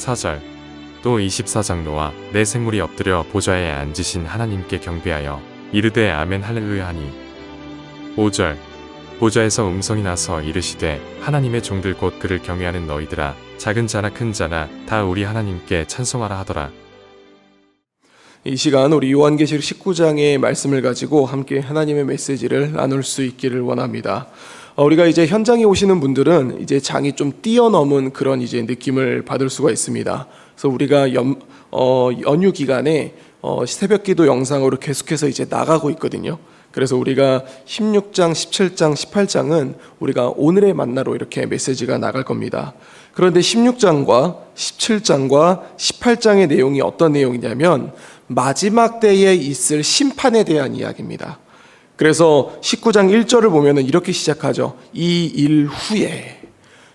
4절. 또 24장로와 내 생물이 엎드려 보좌에 앉으신 하나님께 경배하여 이르되 아멘 할렐루야 하니. 5절. 보좌에서 음성이 나서 이르시되 하나님의 종들 곧 그를 경외하는 너희들아 작은 자나 큰 자나 다 우리 하나님께 찬송하라 하더라. 이 시간 우리 요한계시록 19장의 말씀을 가지고 함께 하나님의 메시지를 나눌 수 있기를 원합니다. 우리가 이제 현장에 오시는 분들은 이제 장이 좀 뛰어넘은 그런 이제 느낌을 받을 수가 있습니다. 그래서 우리가 연휴 기간에 새벽기도 영상으로 계속해서 이제 나가고 있거든요. 그래서 우리가 16장, 17장, 18장은 우리가 오늘의 만나로 이렇게 메시지가 나갈 겁니다. 그런데 16장과 17장과 18장의 내용이 어떤 내용이냐면 마지막 때에 있을 심판에 대한 이야기입니다. 그래서 19장 1절을 보면은 이렇게 시작하죠. 이 일 후에.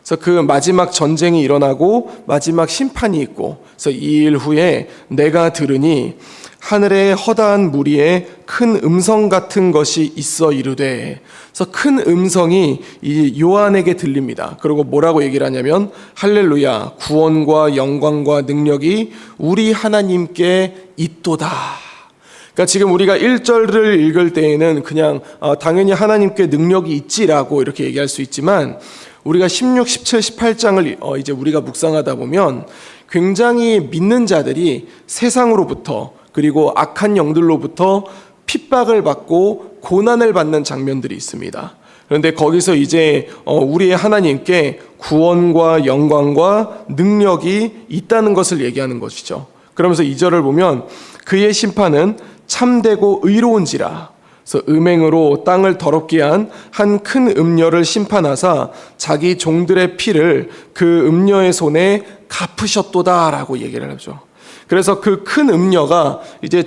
그래서 그 마지막 전쟁이 일어나고 마지막 심판이 있고, 그래서 이 일 후에 내가 들으니 하늘에 허다한 무리에 큰 음성 같은 것이 있어 이르되, 그래서 큰 음성이 이 요한에게 들립니다. 그리고 뭐라고 얘기를 하냐면 할렐루야 구원과 영광과 능력이 우리 하나님께 있도다. 그러니까 지금 우리가 1절을 읽을 때에는 그냥 당연히 하나님께 능력이 있지라고 이렇게 얘기할 수 있지만 우리가 16, 17, 18장을 이제 우리가 묵상하다 보면 굉장히 믿는 자들이 세상으로부터 그리고 악한 영들로부터 핍박을 받고 고난을 받는 장면들이 있습니다. 그런데 거기서 이제 우리의 하나님께 구원과 영광과 능력이 있다는 것을 얘기하는 것이죠. 그러면서 2절을 보면 그의 심판은 참되고 의로운지라. 그래서 음행으로 땅을 더럽게 한 큰 음녀를 심판하사 자기 종들의 피를 그 음녀의 손에 갚으셨도다라고 얘기를 하죠. 그래서 그 큰 음녀가 이제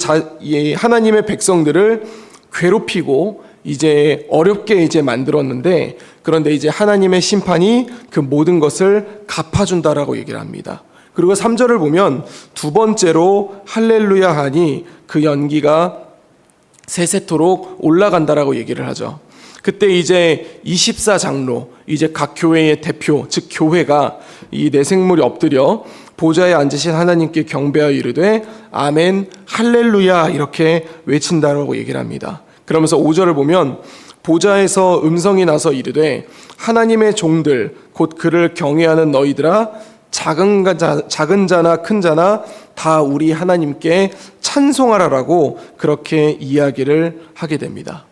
하나님의 백성들을 괴롭히고 이제 어렵게 이제 만들었는데, 그런데 이제 하나님의 심판이 그 모든 것을 갚아준다라고 얘기를 합니다. 그리고 3절을 보면 두 번째로 할렐루야 하니 그 연기가 세세토록 올라간다라고 얘기를 하죠. 그때 이제 24장로, 이제 각 교회의 대표, 즉 교회가 이 내생물이 엎드려 보좌에 앉으신 하나님께 경배하여 이르되 아멘 할렐루야 이렇게 외친다라고 얘기를 합니다. 그러면서 5절을 보면 보좌에서 음성이 나서 이르되 하나님의 종들 곧 그를 경외하는 너희들아 작은 자나 큰 자나 다 우리 하나님께 찬송하라라고 그렇게 이야기를 하게 됩니다.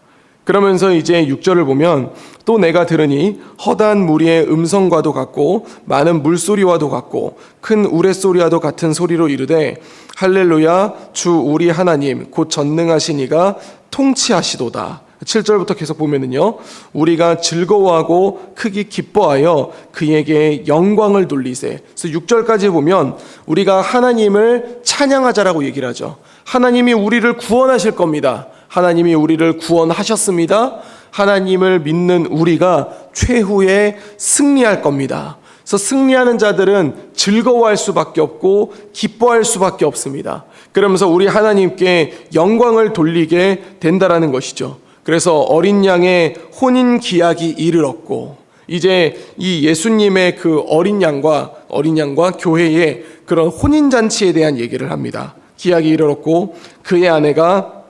그러면서 이제 6절을 보면 또 내가 들으니 허다한 무리의 음성과도 같고 많은 물소리와도 같고 큰 우레소리와도 같은 소리로 이르되 할렐루야 주 우리 하나님 곧 전능하신 이가 통치하시도다. 7절부터 계속 보면은요, 우리가 즐거워하고 크게 기뻐하여 그에게 영광을 돌리세. 그래서 6절까지 보면 우리가 하나님을 찬양하자라고 얘기를 하죠. 하나님이 우리를 구원하실 겁니다. 하나님이 우리를 구원하셨습니다. 하나님을 믿는 우리가 최후에 승리할 겁니다. 그래서 승리하는 자들은 즐거워할 수밖에 없고 기뻐할 수밖에 없습니다. 그러면서 우리 하나님께 영광을 돌리게 된다라는 것이죠. 그래서 어린 양의 혼인 기약이 이르렀고, 이제 이 예수님의 그 어린 양과 교회의 그런 혼인 잔치에 대한 얘기를 합니다. 기약이 이르렀고 그의 아내가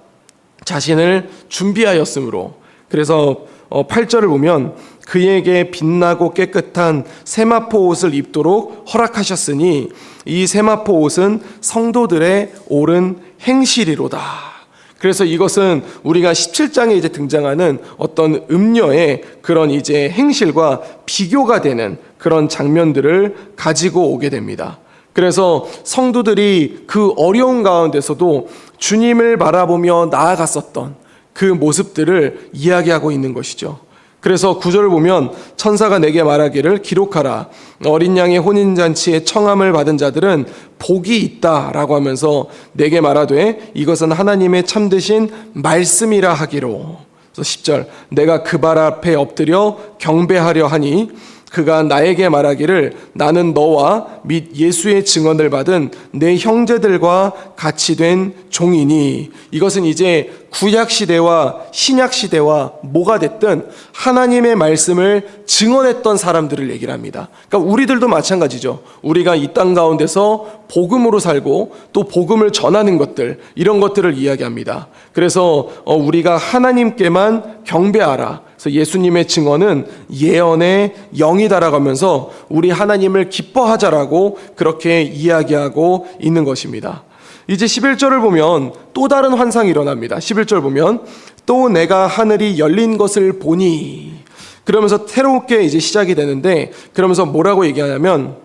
자신을 준비하였으므로, 그래서 8절을 보면 그에게 빛나고 깨끗한 세마포 옷을 입도록 허락하셨으니 이 세마포 옷은 성도들의 옳은 행실이로다. 그래서 이것은 우리가 17장에 이제 등장하는 어떤 음녀의 그런 이제 행실과 비교가 되는 그런 장면들을 가지고 오게 됩니다. 그래서 성도들이 그 어려운 가운데서도 주님을 바라보며 나아갔었던 그 모습들을 이야기하고 있는 것이죠. 그래서 9절을 보면 천사가 내게 말하기를 기록하라. 어린 양의 혼인잔치에 청함을 받은 자들은 복이 있다라고 하면서 내게 말하되 이것은 하나님의 참되신 말씀이라 하기로. 그래서 10절 내가 그 발 앞에 엎드려 경배하려 하니 그가 나에게 말하기를 나는 너와 및 예수의 증언을 받은 내 형제들과 같이 된 종이니. 이것은 이제 구약 시대와 신약 시대와 뭐가 됐든 하나님의 말씀을 증언했던 사람들을 얘기를 합니다. 그러니까 우리들도 마찬가지죠. 우리가 이 땅 가운데서 복음으로 살고 또 복음을 전하는 것들, 이런 것들을 이야기합니다. 그래서 우리가 하나님께만 경배하라. 그래서 예수님의 증언은 예언의 영이다라고 하면서 우리 하나님을 기뻐하자라고 그렇게 이야기하고 있는 것입니다. 이제 11절을 보면 또 다른 환상이 일어납니다. 11절 보면 또 내가 하늘이 열린 것을 보니, 그러면서 새롭게 이제 시작이 되는데, 그러면서 뭐라고 얘기하냐면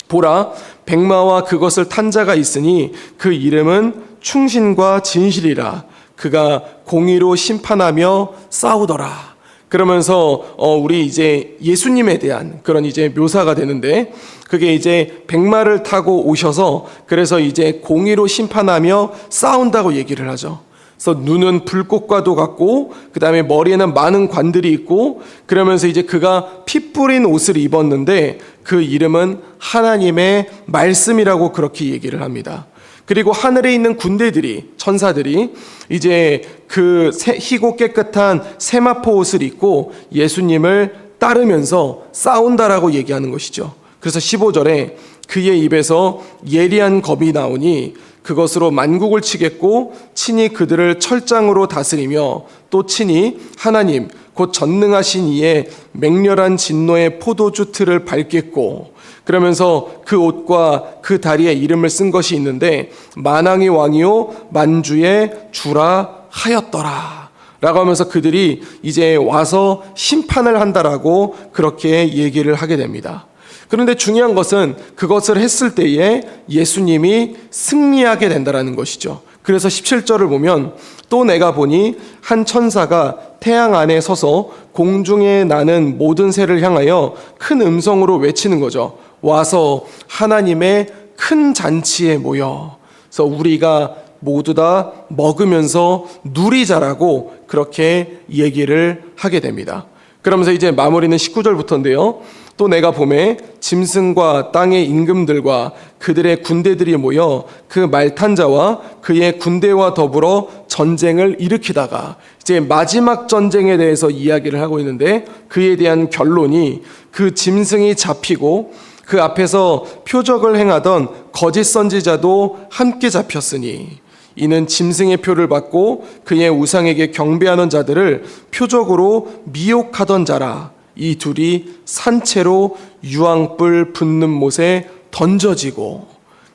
보라 백마와 그것을 탄 자가 있으니 그 이름은 충신과 진실이라. 그가 공의로 심판하며 싸우더라. 그러면서 우리 이제 예수님에 대한 그런 이제 묘사가 되는데, 그게 이제 백마를 타고 오셔서 그래서 이제 공의로 심판하며 싸운다고 얘기를 하죠. 그래서 눈은 불꽃과도 같고 그 다음에 머리에는 많은 관들이 있고, 그러면서 이제 그가 피 뿌린 옷을 입었는데 그 이름은 하나님의 말씀이라고 그렇게 얘기를 합니다. 그리고 하늘에 있는 군대들이, 천사들이 이제 그 희고 깨끗한 세마포 옷을 입고 예수님을 따르면서 싸운다라고 얘기하는 것이죠. 그래서 15절에 그의 입에서 예리한 검이 나오니 그것으로 만국을 치겠고 친히 그들을 철장으로 다스리며 또 친히 하나님 곧 전능하신 이의 맹렬한 진노의 포도주 틀을 밟겠고, 그러면서 그 옷과 그 다리에 이름을 쓴 것이 있는데 만왕의 왕이요 만주의 주라 하였더라 라고 하면서 그들이 이제 와서 심판을 한다라고 그렇게 얘기를 하게 됩니다. 그런데 중요한 것은 그것을 했을 때에 예수님이 승리하게 된다라는 것이죠. 그래서 17절을 보면 또 내가 보니 한 천사가 태양 안에 서서 공중에 나는 모든 새를 향하여 큰 음성으로 외치는 거죠. 와서 하나님의 큰 잔치에 모여. 그래서 우리가 모두 다 먹으면서 누리자라고 그렇게 얘기를 하게 됩니다. 그러면서 이제 마무리는 19절부터인데요. 또 내가 봄에 짐승과 땅의 임금들과 그들의 군대들이 모여 그 말탄 자와 그의 군대와 더불어 전쟁을 일으키다가, 이제 마지막 전쟁에 대해서 이야기를 하고 있는데 그에 대한 결론이 그 짐승이 잡히고 그 앞에서 표적을 행하던 거짓 선지자도 함께 잡혔으니 이는 짐승의 표를 받고 그의 우상에게 경배하는 자들을 표적으로 미혹하던 자라. 이 둘이 산채로 유황불 붙는 못에 던져지고,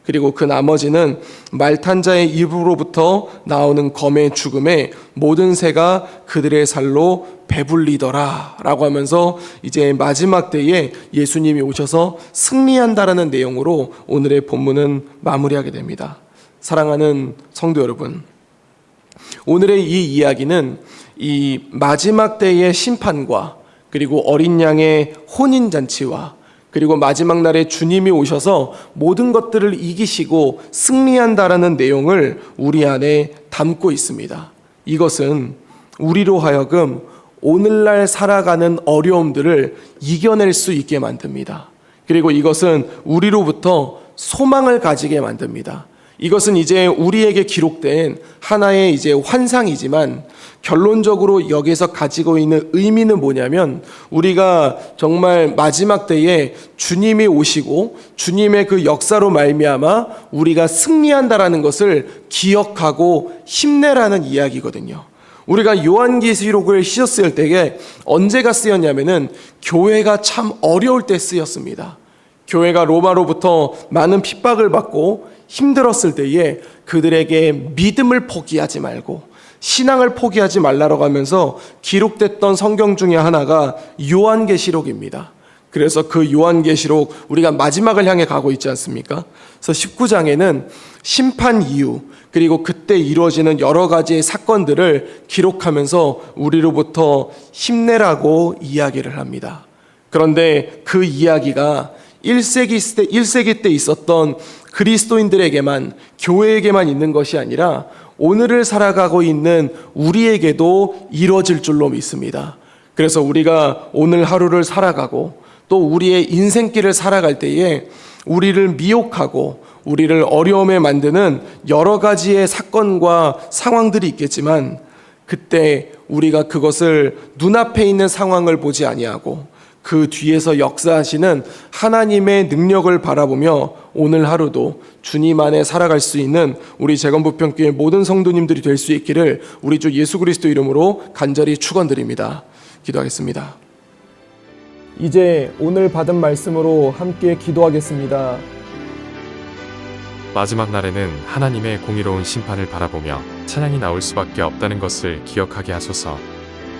그리고 그 나머지는 말탄 자의 입으로부터 나오는 검의 죽음에 모든 새가 그들의 살로 배불리더라 라고 하면서 이제 마지막 때에 예수님이 오셔서 승리한다라는 내용으로 오늘의 본문은 마무리하게 됩니다. 사랑하는 성도 여러분, 오늘의 이 이야기는 이 마지막 때의 심판과 그리고 어린 양의 혼인잔치와 그리고 마지막 날에 주님이 오셔서 모든 것들을 이기시고 승리한다라는 내용을 우리 안에 담고 있습니다. 이것은 우리로 하여금 오늘날 살아가는 어려움들을 이겨낼 수 있게 만듭니다. 그리고 이것은 우리로부터 소망을 가지게 만듭니다. 이것은 이제 우리에게 기록된 하나의 이제 환상이지만 결론적으로 여기서 가지고 있는 의미는 뭐냐면, 우리가 정말 마지막 때에 주님이 오시고 주님의 그 역사로 말미암아 우리가 승리한다라는 것을 기억하고 힘내라는 이야기거든요. 우리가 요한계시록을 씌었을 때에 언제가 쓰였냐면은 교회가 참 어려울 때 쓰였습니다. 교회가 로마로부터 많은 핍박을 받고 힘들었을 때에 그들에게 믿음을 포기하지 말고 신앙을 포기하지 말라고 하면서 기록됐던 성경 중에 하나가 요한계시록입니다. 그래서 그 요한계시록, 우리가 마지막을 향해 가고 있지 않습니까? 그래서 19장에는 심판 이후 그리고 그때 이루어지는 여러 가지의 사건들을 기록하면서 우리로부터 힘내라고 이야기를 합니다. 그런데 그 이야기가 1세기 때 있었던 그리스도인들에게만, 교회에게만 있는 것이 아니라 오늘을 살아가고 있는 우리에게도 이루어질 줄로 믿습니다. 그래서 우리가 오늘 하루를 살아가고 또 우리의 인생길을 살아갈 때에 우리를 미혹하고 우리를 어려움에 만드는 여러 가지의 사건과 상황들이 있겠지만 그때 우리가 그것을 눈앞에 있는 상황을 보지 아니하고 그 뒤에서 역사하시는 하나님의 능력을 바라보며 오늘 하루도 주님 안에 살아갈 수 있는 우리 재건부평교회 모든 성도님들이 될 수 있기를 우리 주 예수 그리스도 이름으로 간절히 축원드립니다. 기도하겠습니다. 이제 오늘 받은 말씀으로 함께 기도하겠습니다. 마지막 날에는 하나님의 공의로운 심판을 바라보며 찬양이 나올 수밖에 없다는 것을 기억하게 하소서.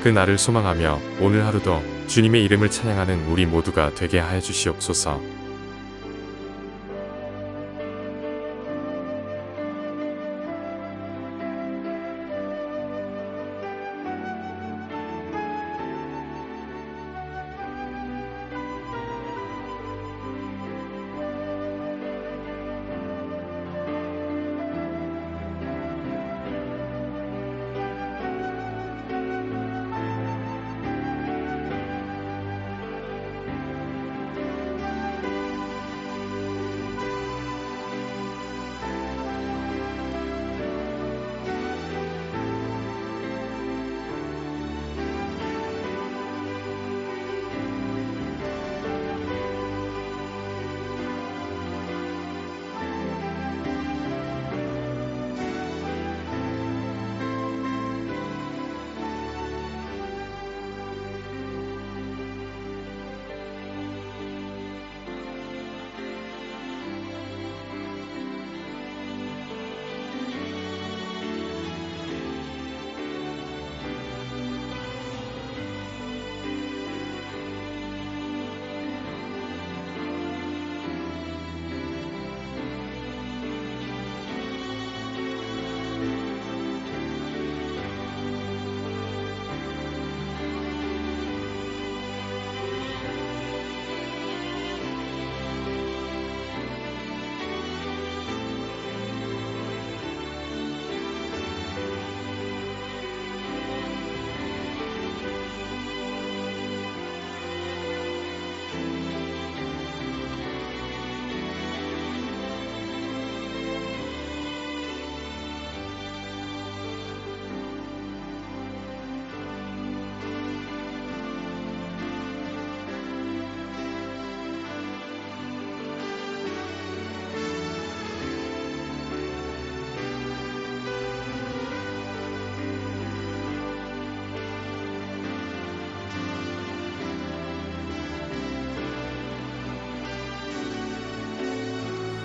그 날을 소망하며 오늘 하루도 주님의 이름을 찬양하는 우리 모두가 되게 하여 주시옵소서.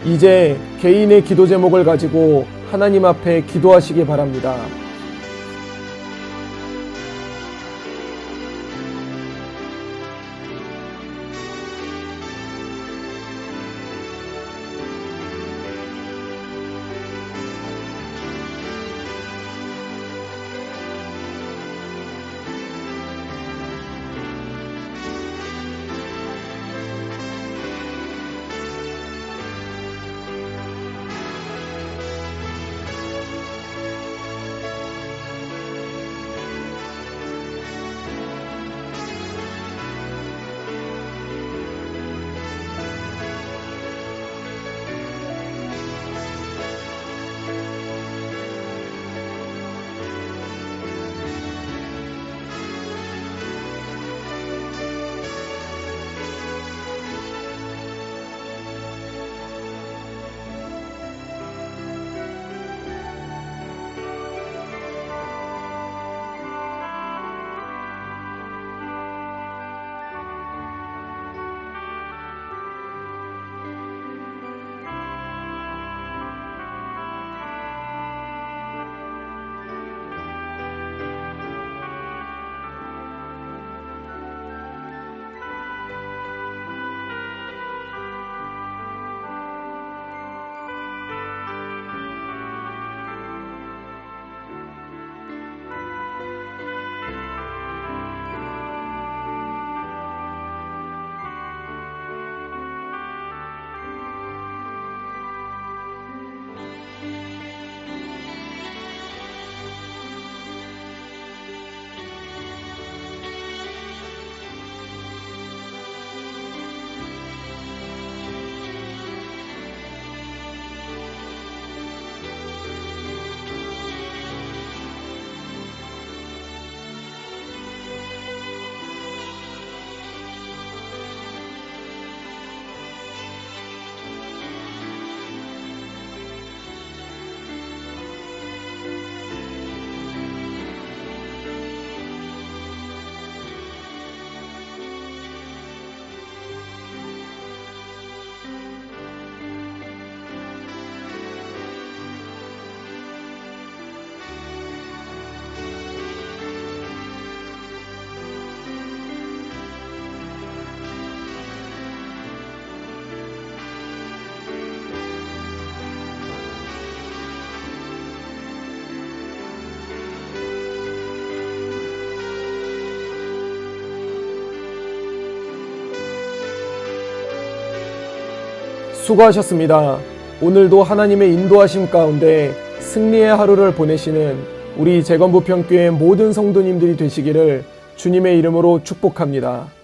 이제 개인의 기도 제목을 가지고 하나님 앞에 기도하시기 바랍니다. 수고하셨습니다. 오늘도 하나님의 인도하심 가운데 승리의 하루를 보내시는 우리 재건부평교회 모든 성도님들이 되시기를 주님의 이름으로 축복합니다.